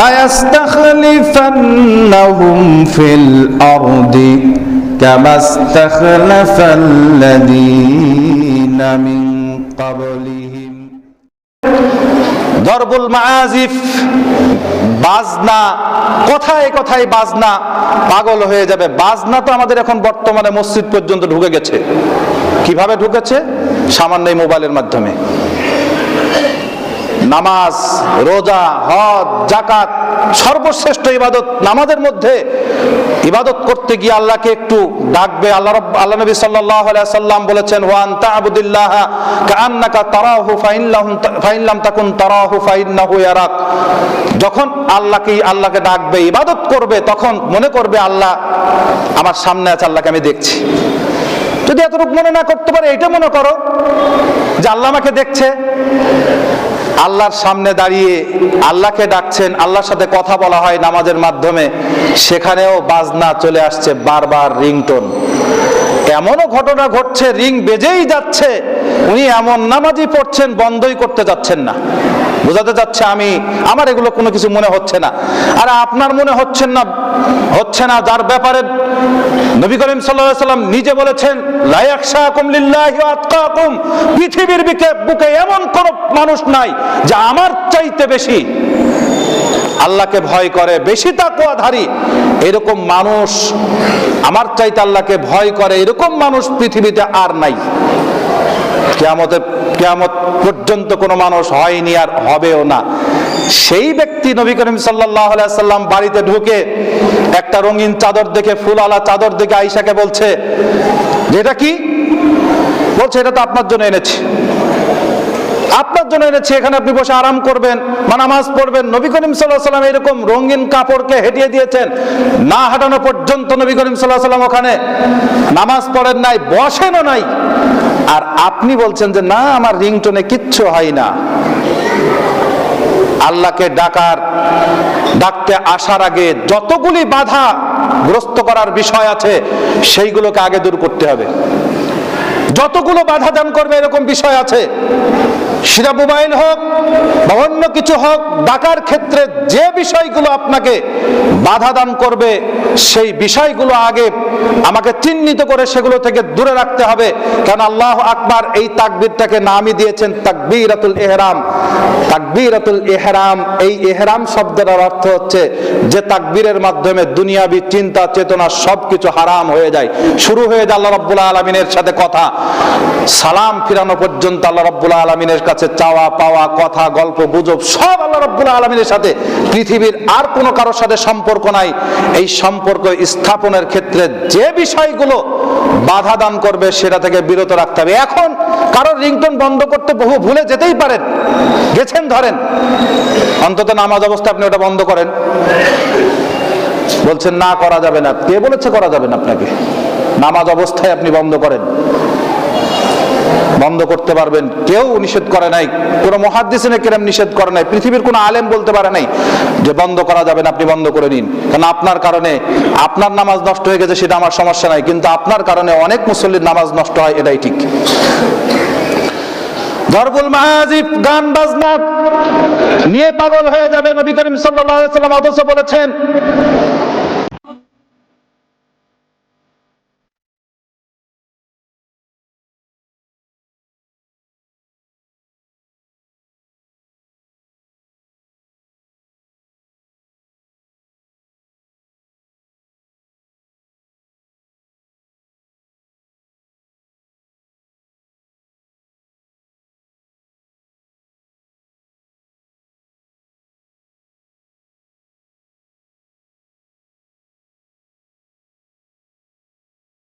লা ইস্তাখলিফান্নাহুম ফিল আরদি কামা ইস্তাখলাফাল্লাযীনা মিন ক্বাবলিহিম। দরবুল মাআজিফ, বাজনা, কথায় কথায় বাজনা, পাগল হয়ে যাবে। বাজনা তো আমাদের এখন বর্তমানে মসজিদ পর্যন্ত ঢুকে গেছে। কিভাবে ঢুকেছে? সামান্য মোবাইলের মাধ্যমে। নামাজ, রোজা, হজ, যাকাত, সর্বশ্রেষ্ঠ ইবাদত নামাজের মধ্যে ইবাদত করতে গিয়ে আল্লাহকে একটু ডাকবে। আল্লাহ নবী সাল্লাল্লাহু আলাইহি সাল্লাম বলেছেন, ওয়া আনতা আবুদিল্লাহা কাআন্নাকা তারাহু ফাইন লাম তাকুন তারাহু ফাইন্নাহু ইয়ারাক। যখন আল্লাহকে ডাকবে, ইবাদত করবে, তখন মনে করবে আল্লাহ আমার সামনে আছে, আল্লাহকে আমি দেখছি। যদি এতটুকু মনে না করতে পারে, এটা মনে করো যে আল্লাহ আমাকে দেখছে। আল্লাহর সামনে দাঁড়িয়ে আল্লাহকে ডাকছেন, আল্লাহর সাথে কথা বলা হয় নামাজের মাধ্যমে, সেখানেও বাজনা চলে আসছে, বারবার রিংটোন। এমনও ঘটনা ঘটছে, রিং বেজেই যাচ্ছে, উনি এমন নামাজই পড়ছেন, বন্ধই করতে যাচ্ছেন না। বোঝাতে যাচ্ছে আমার এগুলো কোনো কিছু মনে হচ্ছে না। আর আপনার মনে হচ্ছে না, যার ব্যাপারে নবী করিম সাল্লাল্লাহু আলাইহি সাল্লাম নিজে বলেছেন, লা ইয়াখশাকুম লিল্লাহি ওয়া আতকাকুম, পৃথিবীর বুকে এমন কোন মানুষ নাই যে আমার চাইতে বেশি আল্লাহকে ভয় করে, বেশি তাকওয়াধারী। এরকম মানুষ, আমার চাইতে আল্লাহকে ভয় করে, এরকম মানুষ পৃথিবীতে আর নাই। কিয়ামত পর্যন্ত কোনো মানুষ হয়নি, আর হবেও না। সেই ব্যক্তি নবী করিম সাল্লাল্লাহু আলাইহি সাল্লাম বাড়িতে ঢুকে একটা রঙিন চাদর দেখে, ফুলওয়ালা চাদর দেখে আয়েশাকে বলছে, এটা কি? বলছে, এটা তো আপনার জন্য এনেছি, আপনার জন্য এনেছি, এখানে আপনি বসে আরাম করবেন বা নামাজ পড়বেন। নবী করিম সাল্লাল্লাহু আলাইহি সাল্লাম এরকম রঙিন কাপড়কে হেঁটিয়ে দিয়েছেন, না হাঁটানো পর্যন্ত নবী করিম সাল্লাল্লাহু আলাইহি সাল্লাম ওখানে নামাজ পড়েন নাই, বসেনও নাই। আর আপনি বলছেন যে না, আমার রিংটোনে কিচ্ছু হয় না। আল্লাহকে ডাকতে আসার আগে যতগুলি বাধা গ্রস্ত করার বিষয় আছে, সেইগুলোকে আগে দূর করতে হবে। যতগুলো বাধা দান করবে এরকম বিষয় আছে, সেটা মোবাইল হোক বা অন্য কিছু হোক, ডাকার ক্ষেত্রে যে বিষয়গুলো আপনাকে বাধা দান করবে, সেই বিষয়গুলো আগে আমাকে চিহ্নিত করে সেগুলো থেকে দূরে রাখতে হবে। কারণ আল্লাহু আকবার এই তাকবীরটাকে নামই দিয়েছেন তাকবীরাতুল ইহরাম। তাকবীরাতুল ইহরাম, এই ইহরাম শব্দের অর্থ হচ্ছে যে তাকবীরের মাধ্যমে দুনিয়াবি চিন্তা চেতনা সবকিছু হারাম হয়ে যায়। শুরু হয়ে যায় আল্লাহ রাব্বুল আলামিনের সাথে কথা, সালাম ফিরানো পর্যন্ত আল্লাহ রাব্বুল আলামিনের কাছে চাওয়া পাওয়া, কথা, গল্প, গুজব সব আল্লাহ রাব্বুল আলামিনের সাথে। পৃথিবীর আর কোনো কারোর সাথে সম্পর্ক নাই। এই সম্পর্ক স্থাপনের ক্ষেত্রে যে বিষয়গুলো বাধা দান করবে সেটা থেকে বিরত রাখতে হবে। এখন কারোর রিংটোন বন্ধ করতে বহু ভুলে যেতেই পারেন, গেছেন, ধরেন অন্তত নামাজ অবস্থায় আপনি ওটা বন্ধ করেন। বলছেন না, করা যাবে না। কে বলেছে করা যাবে না? আপনাকে নামাজ অবস্থায় আপনি বন্ধ করেন, বন্ধ করতে পারবেন, কেউ নিষেধ করে নাই, কোনো মুহাদ্দিসিনে কেরাম নিষেধ করে নাই, পৃথিবীর কোনো আলেম বলতে পারে নাই যে বন্ধ করা যাবে না, আপনি বন্ধ করে নিন। কারণ আপনার কারণে আপনার নামাজ নষ্ট হয়ে গেছে, সেটা আমার সমস্যা নাই, কিন্তু আপনার কারণে অনেক মুসল্লির নামাজ নষ্ট হয়, এটাই ঠিক। দরবুল মাআজিফ, গান বাজনা নিয়ে পাগল হয়ে যাবে নবী করিম সাল্লাল্লাহু আলাইহি ওয়াসাল্লাম, অথচ বলেছেন